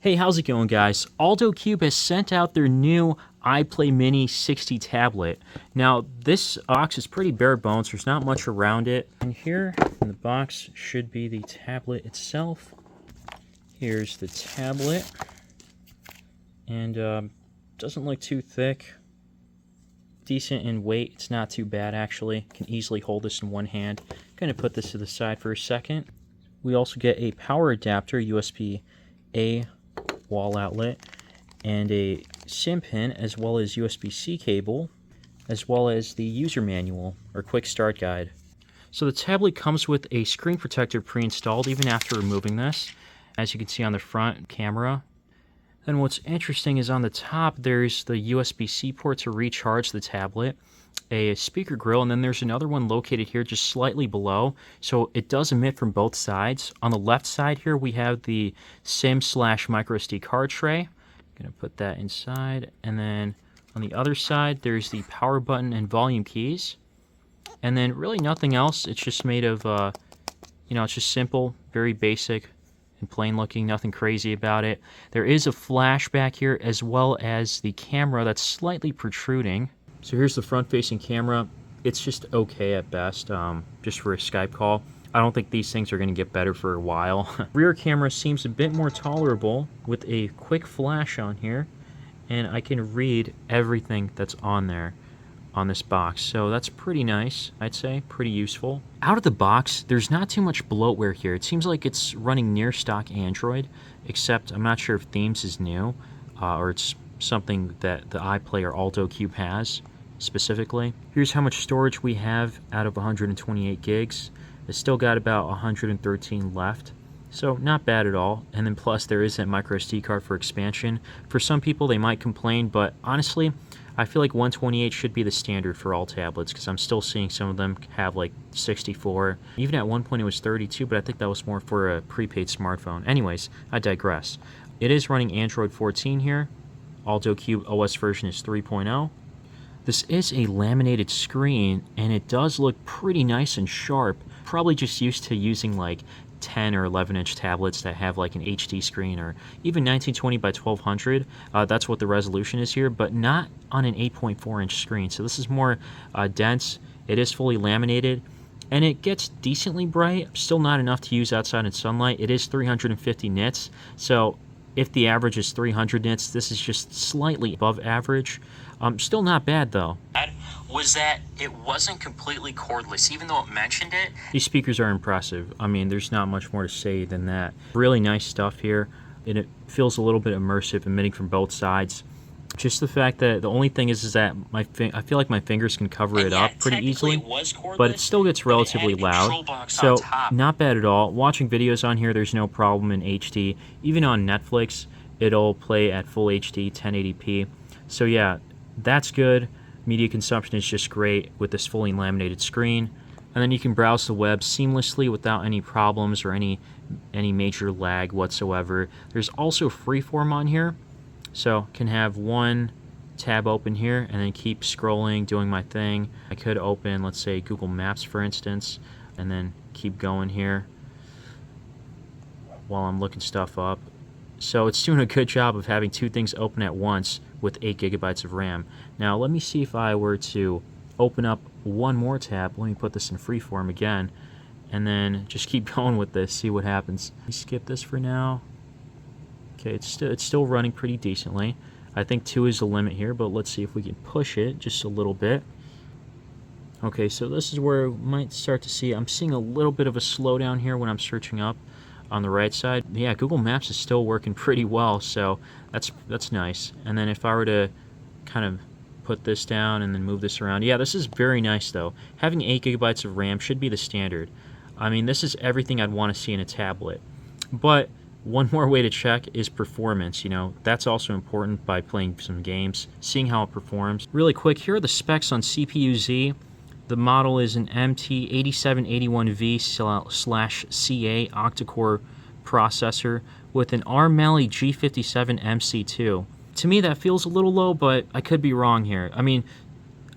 Hey, how's it going, guys? ALLDOCUBE has sent out their new iPlay Mini 60 tablet. Now, this box is pretty bare bones. There's not much around it. And here in the box should be the tablet itself. Here's the tablet. And doesn't look too thick. Decent in weight. It's not too bad, actually. Can easily hold this in one hand. Going to put this to the side for a second. We also get a power adapter, USB-A wall outlet, and a SIM pin, as well as USB-C cable, as well as the user manual or quick start guide. So the tablet comes with a screen protector pre-installed even after removing this, as you can see on the front camera. Then what's interesting is on the top there's the USB-C port to recharge the tablet, a speaker grill, and then there's another one located here just slightly below, so it does emit from both sides. On the left side here we have the SIM/microSD card tray. I'm going to put that inside, and then on the other side there's the power button and volume keys, and then really nothing else. It's just made of, it's just simple, very basic and plain looking, nothing crazy about it. There is a flash back here as well as the camera that's slightly protruding. So here's the front-facing camera. It's just okay at best, just for a Skype call. I don't think these things are going to get better for a while. Rear camera seems a bit more tolerable with a quick flash on here, and I can read everything that's on there on this box. So that's pretty nice, I'd say, pretty useful. Out of the box, there's not too much bloatware here. It seems like it's running near stock Android, except I'm not sure if Themes is new, or it's something that the iPlay or ALLDOCUBE has specifically. Here's how much storage we have out of 128 gigs. It's still got about 113 left, so not bad at all. And then plus there is that microSD card for expansion. For some people they might complain, but honestly I feel like 128 should be the standard for all tablets, because I'm still seeing some of them have like 64. Even at one point it was 32, but I think that was more for a prepaid smartphone. Anyways, I digress. It is running Android 14 here. ALLDOCUBE OS version is 3.0. This is a laminated screen, and it does look pretty nice and sharp. Probably just used to using like 10 or 11 inch tablets that have like an HD screen, or even 1920 by 1200. That's what the resolution is here, but not on an 8.4 inch screen. So this is more dense. It is fully laminated, and it gets decently bright. Still not enough to use outside in sunlight. It is 350 nits, so if the average is 300 nits, this is just slightly above average. Still not bad though. Was that it wasn't completely cordless, even though it mentioned it. These speakers are impressive. I mean, there's not much more to say than that. Really nice stuff here. It feels a little bit immersive, emitting from both sides. Just the fact that the only thing is that I feel like my fingers can cover it up pretty easily, but it still gets relatively loud. So not bad at all. Watching videos on here, there's no problem in HD. Even on Netflix, it'll play at full HD 1080p. So yeah, that's good. Media consumption is just great with this fully laminated screen. And then you can browse the web seamlessly without any problems or any major lag whatsoever. There's also freeform on here, so can have one tab open here and then keep scrolling, doing my thing. I could open, let's say, Google Maps, for instance, and then keep going here while I'm looking stuff up. So it's doing a good job of having two things open at once with 8 gigabytes of RAM. Now let me see if I were to open up one more tab. Let me put this in freeform again, and then just keep going with this, see what happens. Let me skip this for now. Okay, it's still running pretty decently. I think 2 is the limit here, but let's see if we can push it just a little bit. Okay, so this is where we might start to see, I'm seeing a little bit of a slowdown here when I'm searching up on the right side. Yeah, Google Maps is still working pretty well, so that's nice. And then if I were to kind of put this down and then move this around, yeah, this is very nice though. Having 8 gigabytes of RAM should be the standard. I mean, this is everything I'd want to see in a tablet. But one more way to check is performance. That's also important by playing some games, seeing how it performs. Really quick, here are the specs on CPU-Z. The model is an MT8781V/CA octa-core processor with an ARM Mali G57 MC2. To me, that feels a little low, but I could be wrong here. I mean,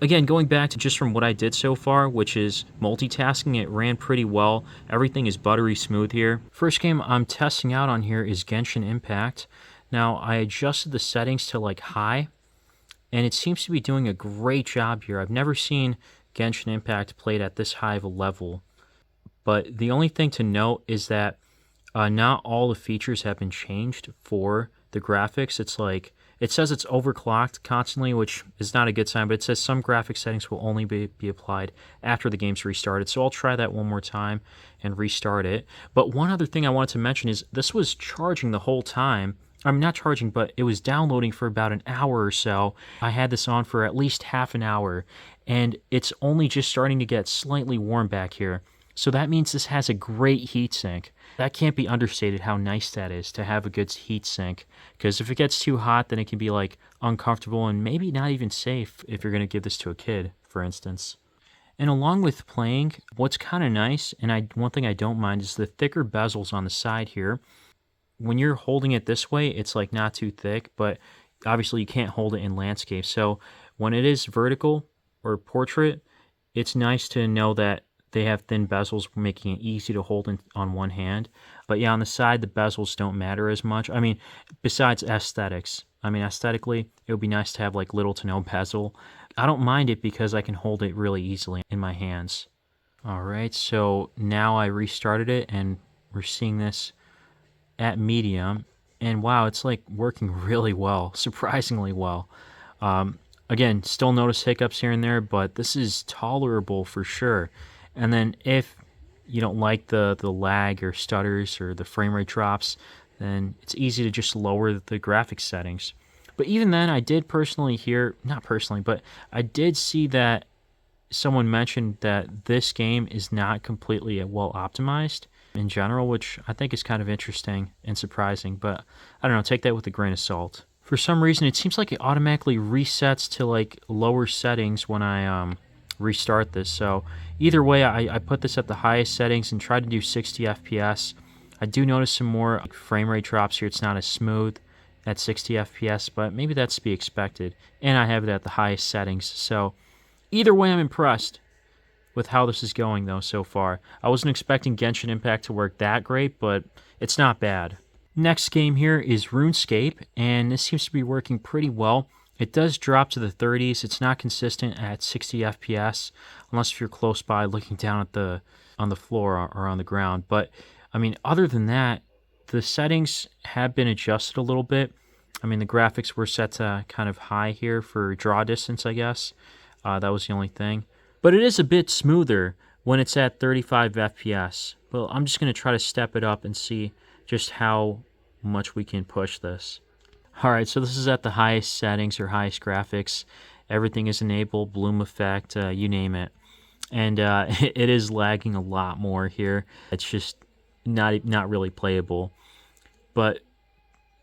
again, going back to just from what I did so far, which is multitasking, it ran pretty well. Everything is buttery smooth here. First game I'm testing out on here is Genshin Impact. Now, I adjusted the settings to like high, and it seems to be doing a great job here. I've never seen Genshin Impact played at this high of a level. But the only thing to note is that not all the features have been changed for the graphics. It's like, it says it's overclocked constantly, which is not a good sign, but it says some graphic settings will only be applied after the game's restarted. So I'll try that one more time and restart it. But one other thing I wanted to mention is this was charging the whole time. I'm not charging, but it was downloading for about an hour or so. I had this on for at least half an hour, and it's only just starting to get slightly warm back here. So that means this has a great heatsink. That can't be understated how nice that is to have a good heatsink. Because if it gets too hot, then it can be like uncomfortable and maybe not even safe if you're going to give this to a kid, for instance. And along with playing, what's kind of nice, and one thing I don't mind, is the thicker bezels on the side here. When you're holding it this way, it's like not too thick, but obviously you can't hold it in landscape. So when it is vertical or portrait, it's nice to know that they have thin bezels, making it easy to hold on one hand. But yeah, on the side, the bezels don't matter as much. I mean, besides aesthetics. I mean, aesthetically, it would be nice to have like little to no bezel. I don't mind it because I can hold it really easily in my hands. All right, so now I restarted it, and we're seeing this at medium. And wow, it's like working really well, surprisingly well. Again, still notice hiccups here and there, but this is tolerable for sure. And then if you don't like the lag or stutters or the frame rate drops, then it's easy to just lower the graphics settings. But even then, I did personally hear, not personally, but I did see that someone mentioned that this game is not completely well optimized in general, which I think is kind of interesting and surprising. But I don't know, take that with a grain of salt. For some reason, it seems like it automatically resets to like lower settings when I restart this. So either way, I put this at the highest settings and tried to do 60 FPS. I do notice some more frame rate drops here. It's not as smooth at 60 FPS, but maybe that's to be expected. And I have it at the highest settings. So either way, I'm impressed with how this is going though so far. I wasn't expecting Genshin Impact to work that great, but it's not bad. Next game here is Runescape, and this seems to be working pretty well. It does drop to the 30s. It's not consistent at 60 FPS, unless if you're close by looking down at on the floor or on the ground. But, I mean, other than that, the settings have been adjusted a little bit. I mean, the graphics were set to kind of high here for draw distance, I guess. That was the only thing. But it is a bit smoother when it's at 35 FPS. Well, I'm just going to try to step it up and see just how much we can push this. Alright, so this is at the highest settings or highest graphics. Everything is enabled, bloom effect, you name it. And it is lagging a lot more here. It's just not really playable. But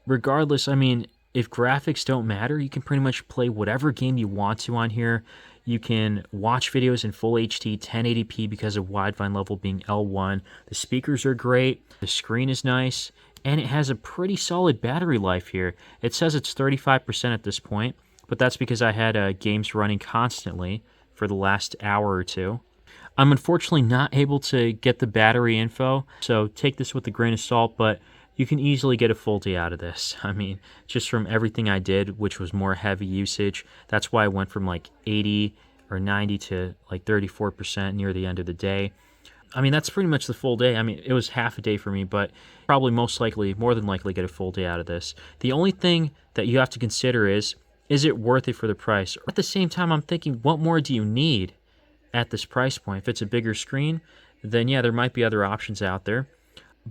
regardless, I mean, if graphics don't matter, you can pretty much play whatever game you want to on here. You can watch videos in full HD 1080p because of Widevine level being L1. The speakers are great, the screen is nice, and it has a pretty solid battery life here. It says it's 35% at this point, but that's because I had games running constantly for the last hour or two. I'm unfortunately not able to get the battery info, so take this with a grain of salt, but you can easily get a full day out of this. I mean, just from everything I did, which was more heavy usage, that's why I went from like 80 or 90 to like 34% near the end of the day. I mean, that's pretty much the full day. I mean, it was half a day for me, but probably more than likely get a full day out of this. The only thing that you have to consider is it worth it for the price? Or at the same time, I'm thinking, what more do you need at this price point? If it's a bigger screen, then yeah, there might be other options out there.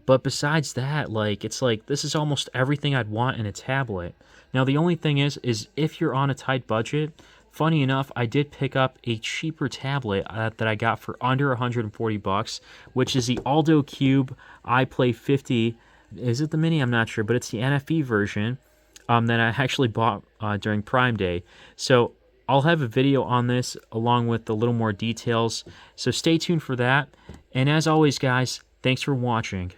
But besides that, like, it's like, this is almost everything I'd want in a tablet. Now, the only thing is if you're on a tight budget, funny enough, I did pick up a cheaper tablet that I got for under $140, which is the ALLDOCUBE iPlay 50. Is it the mini? I'm not sure, but it's the NFE version that I actually bought during Prime Day. So I'll have a video on this along with a little more details. So stay tuned for that. And as always, guys, thanks for watching.